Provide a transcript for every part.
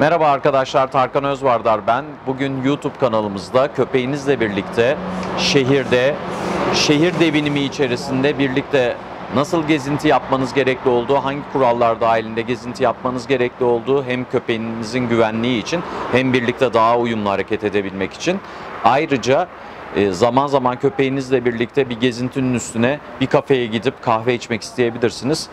Merhaba arkadaşlar, Tarkan Özvardar ben. Bugün YouTube kanalımızda köpeğinizle birlikte şehir devinimi içerisinde birlikte nasıl gezinti yapmanız gerekli olduğu, hangi kurallar dahilinde gezinti yapmanız gerekli olduğu, hem köpeğinizin güvenliği için hem birlikte daha uyumlu hareket edebilmek için. Ayrıca zaman zaman köpeğinizle birlikte bir gezintinin üstüne bir kafeye gidip kahve içmek isteyebilirsiniz.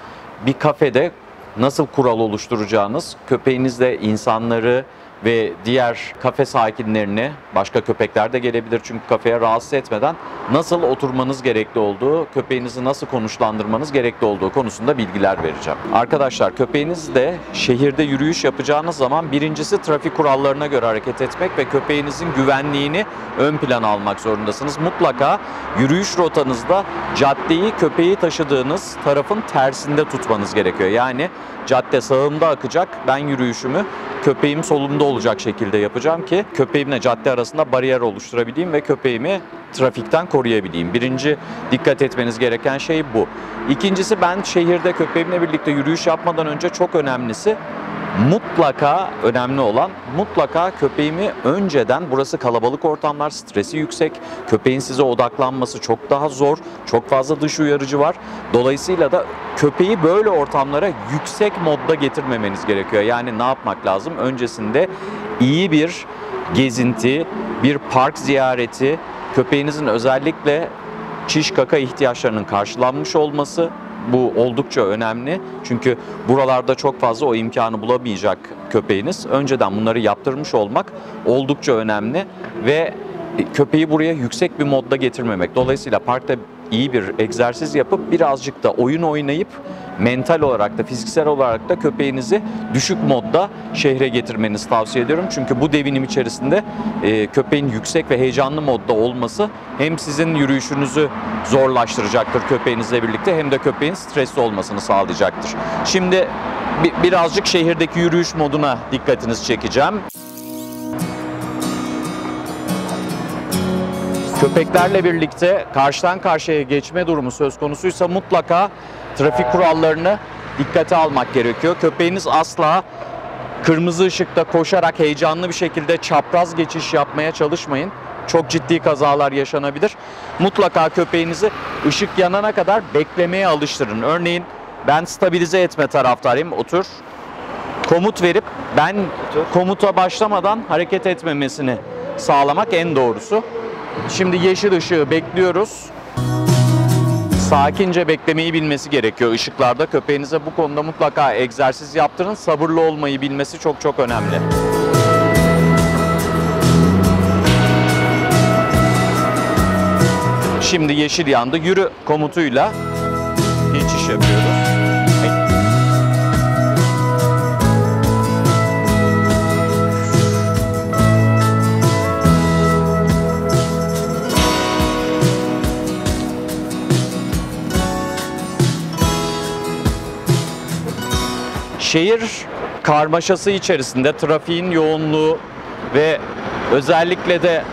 Bir kafede nasıl kural oluşturacağınız, köpeğinizle insanları ve diğer kafe sakinlerini, başka köpekler de gelebilir çünkü kafeye, rahatsız etmeden nasıl oturmanız gerekli olduğu, köpeğinizi nasıl konuşlandırmanız gerekli olduğu konusunda bilgiler vereceğim. Arkadaşlar, köpeğinizle şehirde yürüyüş yapacağınız zaman birincisi trafik kurallarına göre hareket etmek ve köpeğinizin güvenliğini ön plana almak zorundasınız. Mutlaka yürüyüş rotanızda caddeyi köpeği taşıdığınız tarafın tersinde tutmanız gerekiyor. Yani cadde sağımda akacak, ben yürüyüşümü köpeğim solumda olacak şekilde yapacağım ki köpeğimle cadde arasında bariyer oluşturabileyim ve köpeğimi trafikten koruyabileyim. Birinci dikkat etmeniz gereken şey bu. İkincisi, ben şehirde köpeğimle birlikte yürüyüş yapmadan önce çok önemlisi, mutlaka köpeğimi önceden, burası kalabalık ortamlar, stresi yüksek, köpeğin size odaklanması çok daha zor, çok fazla dış uyarıcı var. Dolayısıyla da köpeği böyle ortamlara yüksek modda getirmemeniz gerekiyor. Yani ne yapmak lazım? Öncesinde iyi bir gezinti, bir park ziyareti, köpeğinizin özellikle çiş kaka ihtiyaçlarının karşılanmış olması, bu oldukça önemli. Çünkü buralarda çok fazla o imkanı bulamayacak köpeğiniz. Önceden bunları yaptırmış olmak oldukça önemli ve köpeği buraya yüksek bir modda getirmemek. Dolayısıyla parkta iyi bir egzersiz yapıp birazcık da oyun oynayıp mental olarak da fiziksel olarak da köpeğinizi düşük modda şehre getirmenizi tavsiye ediyorum. Çünkü bu devinim içerisinde köpeğin yüksek ve heyecanlı modda olması hem sizin yürüyüşünüzü zorlaştıracaktır köpeğinizle birlikte, hem de köpeğin stresli olmasını sağlayacaktır. Şimdi birazcık şehirdeki yürüyüş moduna dikkatinizi çekeceğim. Köpeklerle birlikte karşıdan karşıya geçme durumu söz konusuysa mutlaka trafik kurallarını dikkate almak gerekiyor. Köpeğiniz asla kırmızı ışıkta koşarak heyecanlı bir şekilde çapraz geçiş yapmaya çalışmayın. Çok ciddi kazalar yaşanabilir. Mutlaka köpeğinizi ışık yanana kadar beklemeye alıştırın. Örneğin ben stabilize etme taraftarıyım. Otur. Komut verip ben komuta başlamadan hareket etmemesini sağlamak en doğrusu. Şimdi yeşil ışığı bekliyoruz. Sakince beklemeyi bilmesi gerekiyor ışıklarda. Köpeğinize bu konuda mutlaka egzersiz yaptırın. Sabırlı olmayı bilmesi çok önemli. Şimdi yeşil yandı. Yürü komutuyla geçiş yapıyoruz. Şehir karmaşası içerisinde trafiğin yoğunluğu ve özellikle de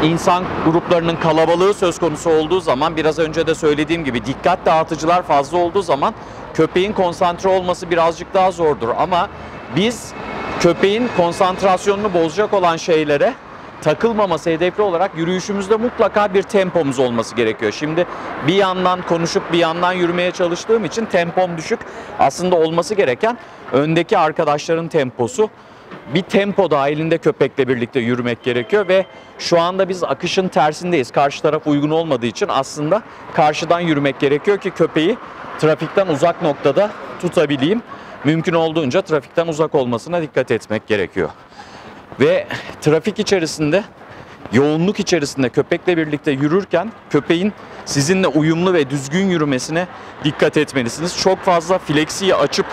insan gruplarının kalabalığı söz konusu olduğu zaman, biraz önce de söylediğim gibi dikkat dağıtıcılar fazla olduğu zaman köpeğin konsantre olması birazcık daha zordur. Ama biz köpeğin konsantrasyonunu bozacak olan şeylere takılmaması hedefli olarak yürüyüşümüzde mutlaka bir tempomuz olması gerekiyor. Şimdi bir yandan konuşup bir yandan yürümeye çalıştığım için tempom düşük. Aslında olması gereken öndeki arkadaşların temposu. Bir tempo dahilinde köpekle birlikte yürümek gerekiyor ve şu anda biz akışın tersindeyiz. Karşı taraf uygun olmadığı için aslında karşıdan yürümek gerekiyor ki köpeği trafikten uzak noktada tutabileyim. Mümkün olduğunca trafikten uzak olmasına dikkat etmek gerekiyor. Ve trafik içerisinde, yoğunluk içerisinde köpekle birlikte yürürken köpeğin sizinle uyumlu ve düzgün yürümesine dikkat etmelisiniz. Çok fazla fleksiyi açıp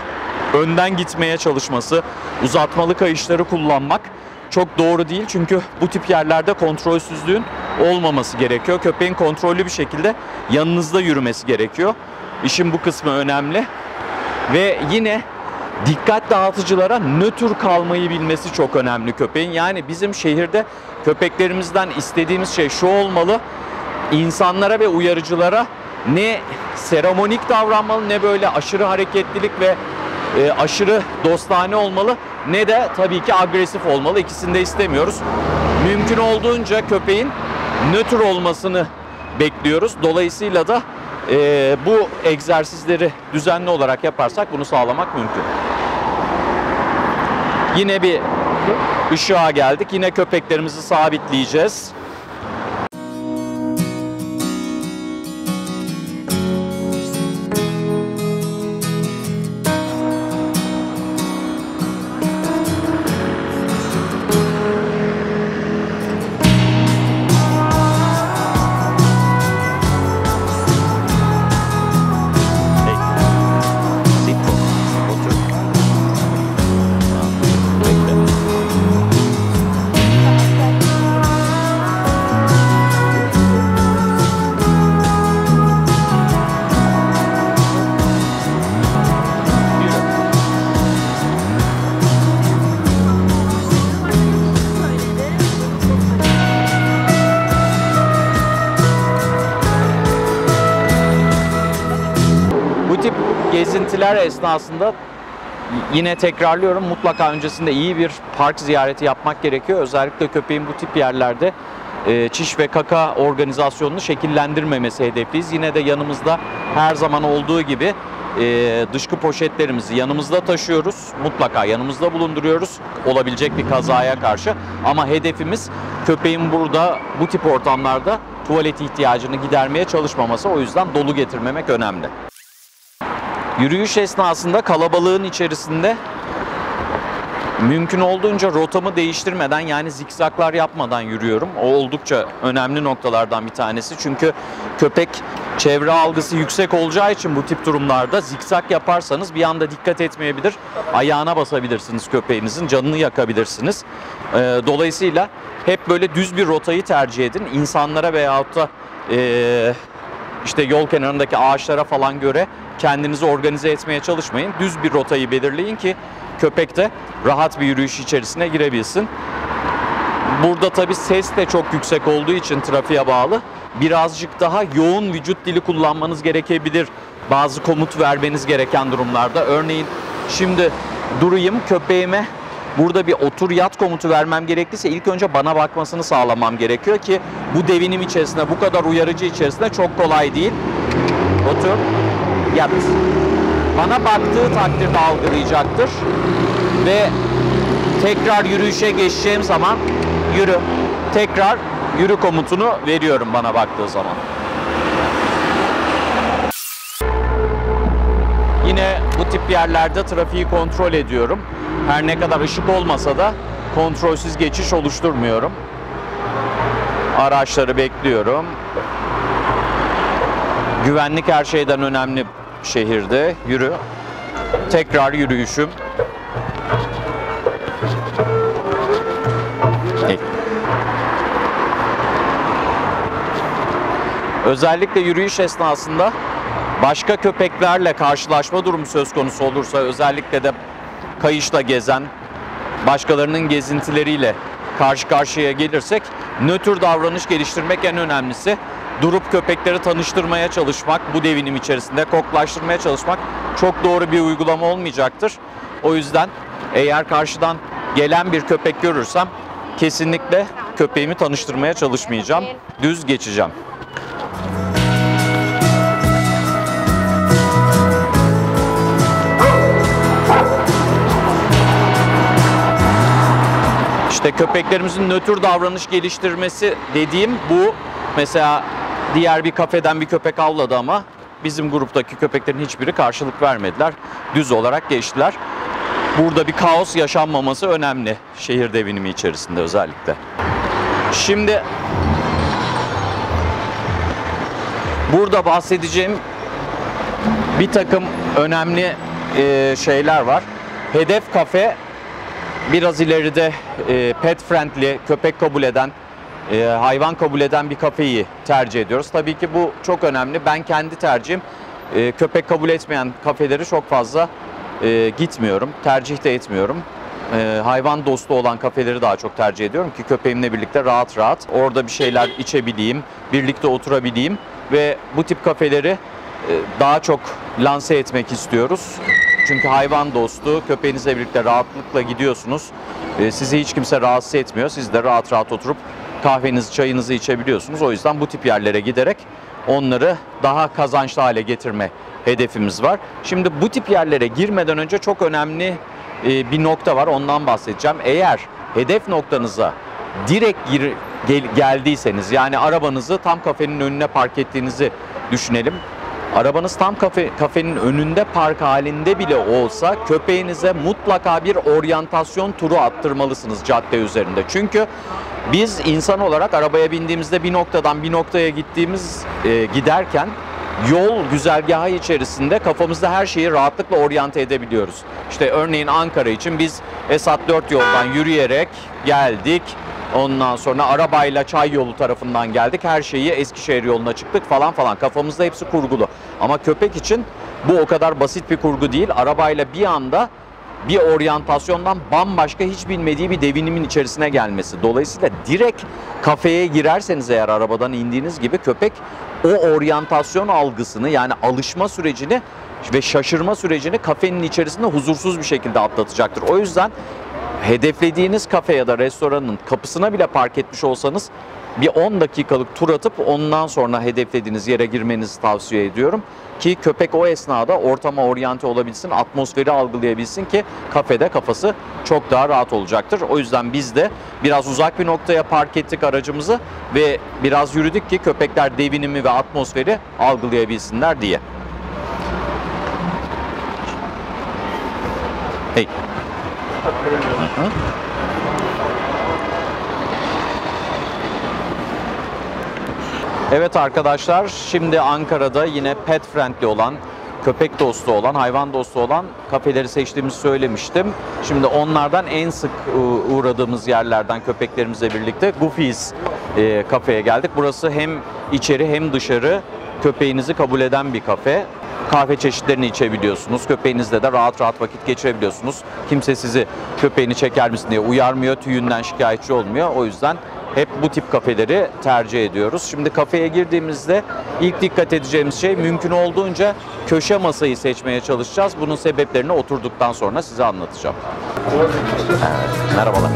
önden gitmeye çalışması, uzatmalı kayışları kullanmak çok doğru değil. Çünkü bu tip yerlerde kontrolsüzlüğün olmaması gerekiyor. Köpeğin kontrollü bir şekilde yanınızda yürümesi gerekiyor. İşin bu kısmı önemli. Ve yine dikkat dağıtıcılara nötr kalmayı bilmesi çok önemli köpeğin. Yani bizim şehirde köpeklerimizden istediğimiz şey şu olmalı: İnsanlara ve uyarıcılara ne seremonik davranmalı, ne böyle aşırı hareketlilik ve aşırı dostane olmalı ne de tabii ki agresif olmalı. İkisini de istemiyoruz. Mümkün olduğunca köpeğin nötr olmasını bekliyoruz. Dolayısıyla da bu egzersizleri düzenli olarak yaparsak bunu sağlamak mümkün. Yine bir ışığa geldik. Yine köpeklerimizi sabitleyeceğiz. Gezintiler esnasında yine tekrarlıyorum, mutlaka öncesinde iyi bir park ziyareti yapmak gerekiyor. Özellikle köpeğin bu tip yerlerde çiş ve kaka organizasyonunu şekillendirmemesi hedefliyiz. Yine de yanımızda her zaman olduğu gibi dışkı poşetlerimizi yanımızda taşıyoruz. Mutlaka yanımızda bulunduruyoruz olabilecek bir kazaya karşı. Ama hedefimiz köpeğin burada bu tip ortamlarda tuvalet ihtiyacını gidermeye çalışmaması. O yüzden dolu getirmemek önemli. Yürüyüş esnasında kalabalığın içerisinde mümkün olduğunca rotamı değiştirmeden, yani zikzaklar yapmadan yürüyorum. O oldukça önemli noktalardan bir tanesi. Çünkü köpek çevre algısı yüksek olacağı için bu tip durumlarda zikzak yaparsanız bir anda dikkat etmeyebilir. Ayağına basabilirsiniz köpeğinizin, canını yakabilirsiniz. Dolayısıyla hep böyle düz bir rotayı tercih edin. İnsanlara veyahut da işte yol kenarındaki ağaçlara falan göre kendinizi organize etmeye çalışmayın. Düz bir rotayı belirleyin ki köpek de rahat bir yürüyüş içerisine girebilsin. Burada tabii ses de çok yüksek olduğu için trafiğe bağlı birazcık daha yoğun vücut dili kullanmanız gerekebilir. Bazı komut vermeniz gereken durumlarda. Örneğin şimdi durayım, köpeğime burada bir otur yat komutu vermem gerekliyse ilk önce bana bakmasını sağlamam gerekiyor ki bu devinim içerisinde, bu kadar uyarıcı içerisinde çok kolay değil. Otur, yat. Bana baktığı takdirde algılayacaktır ve tekrar yürüyüşe geçeceğim zaman yürü, tekrar yürü komutunu veriyorum bana baktığı zaman. Yine bu tip yerlerde trafiği kontrol ediyorum. Her ne kadar ışık olmasa da kontrolsüz geçiş oluşturmuyorum. Araçları bekliyorum. Güvenlik her şeyden önemli şehirde. Yürü. Tekrar yürüyüşüm. Özellikle yürüyüş esnasında başka köpeklerle karşılaşma durumu söz konusu olursa, özellikle de kayışla gezen, başkalarının gezintileriyle karşı karşıya gelirsek nötr davranış geliştirmek en önemlisi. Durup köpekleri tanıştırmaya çalışmak, bu devinim içerisinde koklaştırmaya çalışmak çok doğru bir uygulama olmayacaktır. O yüzden eğer karşıdan gelen bir köpek görürsem kesinlikle köpeğimi tanıştırmaya çalışmayacağım. Düz geçeceğim. İşte köpeklerimizin nötr davranış geliştirmesi dediğim bu. Mesela diğer bir kafeden bir köpek avladı ama bizim gruptaki köpeklerin hiçbiri karşılık vermediler. Düz olarak geçtiler. Burada bir kaos yaşanmaması önemli şehir devinimi içerisinde özellikle. Şimdi burada bahsedeceğim bir takım önemli şeyler var. Hedef kafe biraz ileride pet friendly, köpek kabul eden, hayvan kabul eden bir kafeyi tercih ediyoruz. Tabii ki bu çok önemli. Ben kendi tercihim köpek kabul etmeyen kafeleri çok fazla gitmiyorum, tercih de etmiyorum. Hayvan dostu olan kafeleri daha çok tercih ediyorum ki köpeğimle birlikte rahat rahat orada bir şeyler içebileyim, birlikte oturabileyim ve bu tip kafeleri daha çok lanse etmek istiyoruz. Çünkü hayvan dostu, köpeğinizle birlikte rahatlıkla gidiyorsunuz. Sizi hiç kimse rahatsız etmiyor. Siz de rahat rahat oturup kahvenizi, çayınızı içebiliyorsunuz. O yüzden bu tip yerlere giderek onları daha kazançlı hale getirme hedefimiz var. Şimdi bu tip yerlere girmeden önce çok önemli bir nokta var. Ondan bahsedeceğim. Eğer hedef noktanıza direkt geldiyseniz, yani arabanızı tam kafenin önüne park ettiğinizi düşünelim. Arabanız tam kafenin önünde park halinde bile olsa köpeğinize mutlaka bir oryantasyon turu attırmalısınız cadde üzerinde. Çünkü biz insan olarak arabaya bindiğimizde bir noktadan bir noktaya giderken yol güzergahı içerisinde kafamızda her şeyi rahatlıkla oryante edebiliyoruz. İşte örneğin Ankara için biz Esat 4 yoldan yürüyerek geldik. Ondan sonra arabayla Çay yolu tarafından geldik. Her şeyi Eskişehir yoluna çıktık falan falan. Kafamızda hepsi kurgulu. Ama köpek için bu o kadar basit bir kurgu değil. Arabayla bir anda bir oryantasyondan bambaşka hiç bilmediği bir devinimin içerisine gelmesi. Dolayısıyla direkt kafeye girerseniz eğer arabadan indiğiniz gibi köpek o oryantasyon algısını, yani alışma sürecini ve şaşırma sürecini kafenin içerisinde huzursuz bir şekilde atlatacaktır. O yüzden hedeflediğiniz kafe ya da restoranın kapısına bile park etmiş olsanız bir 10 dakikalık tur atıp ondan sonra hedeflediğiniz yere girmenizi tavsiye ediyorum. Ki köpek o esnada ortama oryante olabilsin, atmosferi algılayabilsin ki kafede kafası çok daha rahat olacaktır. O yüzden biz de biraz uzak bir noktaya park ettik aracımızı ve biraz yürüdük ki köpekler devinimi ve atmosferi algılayabilsinler diye. Hey. Hı-hı. Evet arkadaşlar, şimdi Ankara'da yine pet friendly olan, köpek dostu olan, hayvan dostu olan kafeleri seçtiğimizi söylemiştim. Şimdi onlardan en sık uğradığımız yerlerden köpeklerimizle birlikte Goofy's kafeye geldik. Burası hem içeri hem dışarı köpeğinizi kabul eden bir kafe. Kahve çeşitlerini içebiliyorsunuz. Köpeğinizle de rahat rahat vakit geçirebiliyorsunuz. Kimse sizi köpeğini çeker misin diye uyarmıyor, tüyünden şikayetçi olmuyor. O yüzden hep bu tip kafeleri tercih ediyoruz. Şimdi kafeye girdiğimizde ilk dikkat edeceğimiz şey mümkün olduğunca köşe masayı seçmeye çalışacağız. Bunun sebeplerini oturduktan sonra size anlatacağım. Evet, merhabalar.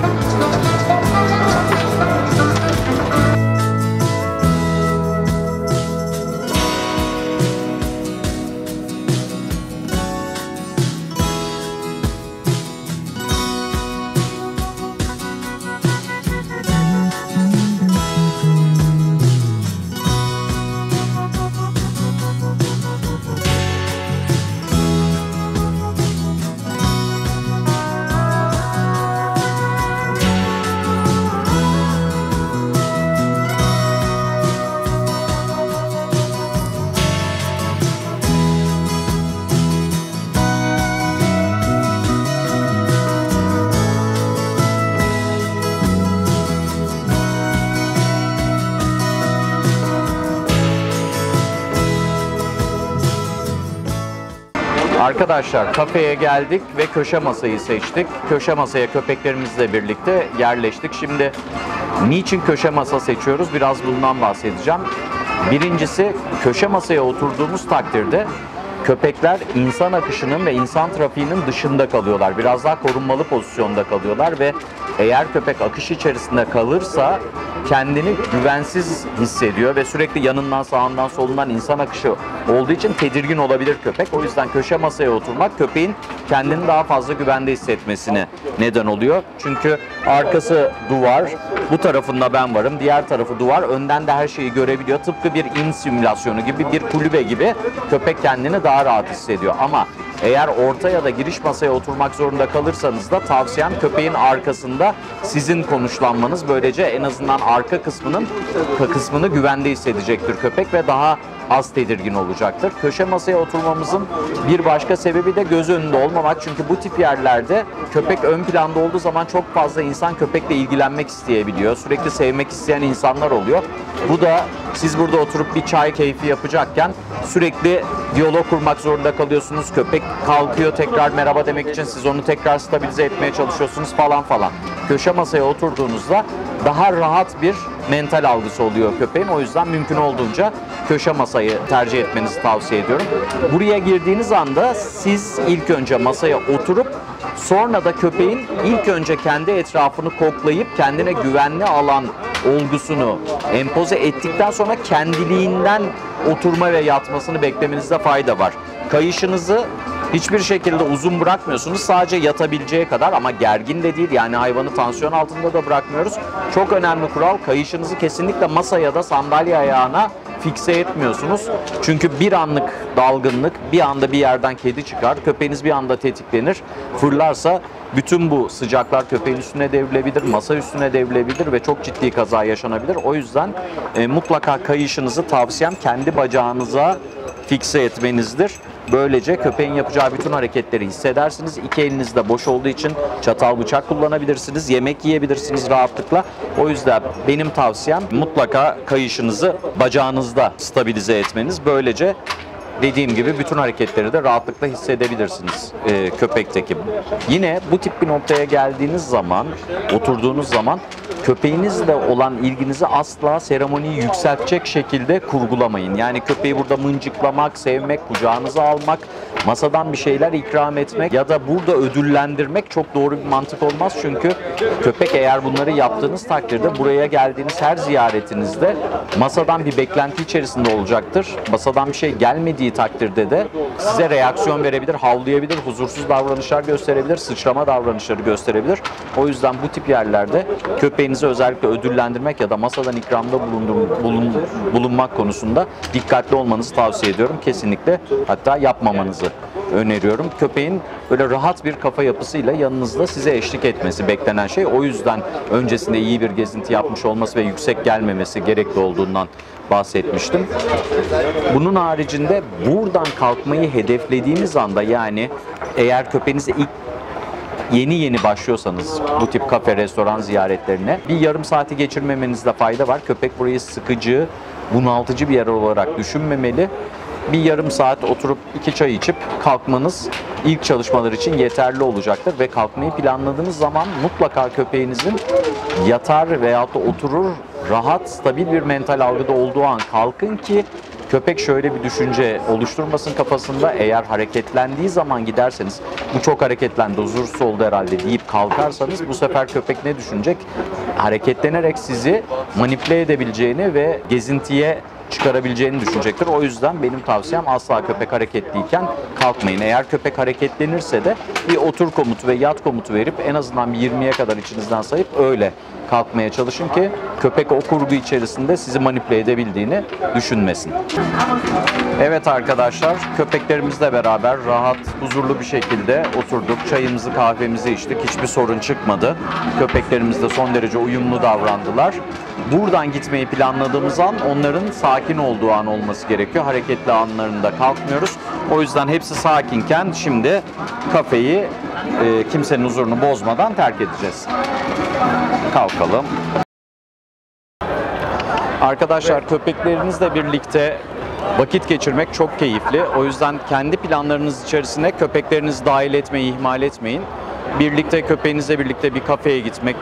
Arkadaşlar kafeye geldik ve köşe masayı seçtik. Köşe masaya köpeklerimizle birlikte yerleştik. Şimdi niçin köşe masa seçiyoruz? Biraz bundan bahsedeceğim. Birincisi, köşe masaya oturduğumuz takdirde köpekler insan akışının ve insan trafiğinin dışında kalıyorlar. Biraz daha korunmalı pozisyonda kalıyorlar ve eğer köpek akış içerisinde kalırsa kendini güvensiz hissediyor ve sürekli yanından, sağından, solundan insan akışı olduğu için tedirgin olabilir köpek. O yüzden köşe masaya oturmak köpeğin kendini daha fazla güvende hissetmesine neden oluyor. Çünkü arkası duvar, bu tarafında ben varım, diğer tarafı duvar, önden de her şeyi görebiliyor. Tıpkı bir in simülasyonu gibi, bir kulübe gibi köpek kendini daha rahat hissediyor. Ama eğer orta ya da giriş masaya oturmak zorunda kalırsanız da tavsiyem köpeğin arkasında sizin konuşlanmanız. Böylece en azından arka kısmını güvende hissedecektir köpek ve daha az tedirgin olacaktır. Köşe masaya oturmamızın bir başka sebebi de göz önünde olmamak. Çünkü bu tip yerlerde köpek ön planda olduğu zaman çok fazla insan köpekle ilgilenmek isteyebiliyor. Sürekli sevmek isteyen insanlar oluyor. Bu da siz burada oturup bir çay keyfi yapacakken sürekli diyalog kurmak zorunda kalıyorsunuz. Köpek kalkıyor tekrar merhaba demek için, siz onu tekrar stabilize etmeye çalışıyorsunuz falan falan. Köşe masaya oturduğunuzda daha rahat bir mental algısı oluyor köpeğin. O yüzden mümkün olduğunca köşe masayı tercih etmenizi tavsiye ediyorum. Buraya girdiğiniz anda siz ilk önce masaya oturup sonra da köpeğin ilk önce kendi etrafını koklayıp kendine güvenli alan olgusunu empoze ettikten sonra kendiliğinden oturma ve yatmasını beklemenizde fayda var. Kayışınızı hiçbir şekilde uzun bırakmıyorsunuz. Sadece yatabileceği kadar, ama gergin de değil. Yani hayvanı tansiyon altında da bırakmıyoruz. Çok önemli kural, kayışınızı kesinlikle masaya da sandalye ayağına fikse etmiyorsunuz. Çünkü bir anlık dalgınlık, bir anda bir yerden kedi çıkar, köpeğiniz bir anda tetiklenir, fırlarsa bütün bu sıcaklar köpeğin üstüne devrilebilir, masa üstüne devrilebilir ve çok ciddi kaza yaşanabilir. O yüzden mutlaka kayışınızı, tavsiyem, kendi bacağınıza fikse etmenizdir. Böylece köpeğin yapacağı bütün hareketleri hissedersiniz. İki eliniz de boş olduğu için çatal bıçak kullanabilirsiniz. Yemek yiyebilirsiniz rahatlıkla. O yüzden benim tavsiyem mutlaka kayışınızı bacağınızda stabilize etmeniz. Böylece dediğim gibi bütün hareketleri de rahatlıkla hissedebilirsiniz köpekteki. Yine bu tip bir noktaya geldiğiniz zaman, oturduğunuz zaman köpeğinizle olan ilginizi asla seremoniyi yükseltecek şekilde kurgulamayın. Yani köpeği burada mıncıklamak, sevmek, kucağınıza almak, masadan bir şeyler ikram etmek ya da burada ödüllendirmek çok doğru bir mantık olmaz. Çünkü köpek, eğer bunları yaptığınız takdirde buraya geldiğiniz her ziyaretinizde masadan bir beklenti içerisinde olacaktır. Masadan bir şey gelmediği takdirde de size reaksiyon verebilir, havlayabilir, huzursuz davranışlar gösterebilir, sıçrama davranışları gösterebilir. O yüzden bu tip yerlerde köpeğinizi özellikle ödüllendirmek ya da masadan ikramda bulunmak konusunda dikkatli olmanızı tavsiye ediyorum. Kesinlikle, hatta yapmamanızı öneriyorum. Köpeğin böyle rahat bir kafa yapısıyla yanınızda size eşlik etmesi beklenen şey. O yüzden öncesinde iyi bir gezinti yapmış olması ve yüksek gelmemesi gerekli olduğundan bahsetmiştim. Bunun haricinde buradan kalkmayı hedeflediğimiz anda, yani eğer köpeğinize ilk yeni başlıyorsanız bu tip kafe, restoran ziyaretlerine bir yarım saati geçirmemenizde fayda var. Köpek burayı sıkıcı, bunaltıcı bir yer olarak düşünmemeli. Bir yarım saat oturup 2 çay içip kalkmanız ilk çalışmalar için yeterli olacaktır ve kalkmayı planladığınız zaman mutlaka köpeğinizin yatar veyahut da oturur, rahat, stabil bir mental algıda olduğu an kalkın ki köpek şöyle bir düşünce oluşturmasın kafasında: eğer hareketlendiği zaman giderseniz, bu çok hareketlendi, huzursuz oldu herhalde deyip kalkarsanız, bu sefer köpek ne düşünecek? Hareketlenerek sizi manipüle edebileceğini ve gezintiye çıkarabileceğini düşünecektir. O yüzden benim tavsiyem, asla köpek hareketliyken kalkmayın. Eğer köpek hareketlenirse de bir otur komutu ve yat komutu verip en azından bir 20'ye kadar içinizden sayıp öyle kalkmaya çalışın ki köpek o kurgu içerisinde sizi manipüle edebildiğini düşünmesin. Evet arkadaşlar, köpeklerimizle beraber rahat, huzurlu bir şekilde oturduk. Çayımızı, kahvemizi içtik. Hiçbir sorun çıkmadı. Köpeklerimiz de son derece uyumlu davrandılar. Buradan gitmeyi planladığımız an onların sakin olduğu an olması gerekiyor. Hareketli anlarında kalkmıyoruz. O yüzden hepsi sakinken şimdi kafeyi kimsenin huzurunu bozmadan terk edeceğiz. Kalkalım. Arkadaşlar, köpeklerinizle birlikte vakit geçirmek çok keyifli. O yüzden kendi planlarınız içerisine köpeklerinizi dahil etmeyi ihmal etmeyin. Birlikte, köpeğinizle birlikte bir kafeye gitmek,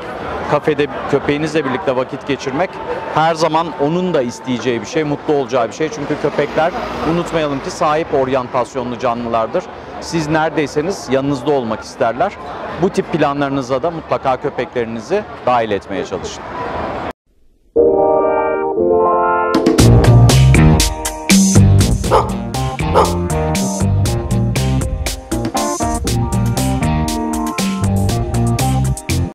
kafede köpeğinizle birlikte vakit geçirmek her zaman onun da isteyeceği bir şey, mutlu olacağı bir şey. Çünkü köpekler, unutmayalım ki, sahip oryantasyonlu canlılardır. Siz neredeyseniz yanınızda olmak isterler. Bu tip planlarınıza da mutlaka köpeklerinizi dahil etmeye çalışın.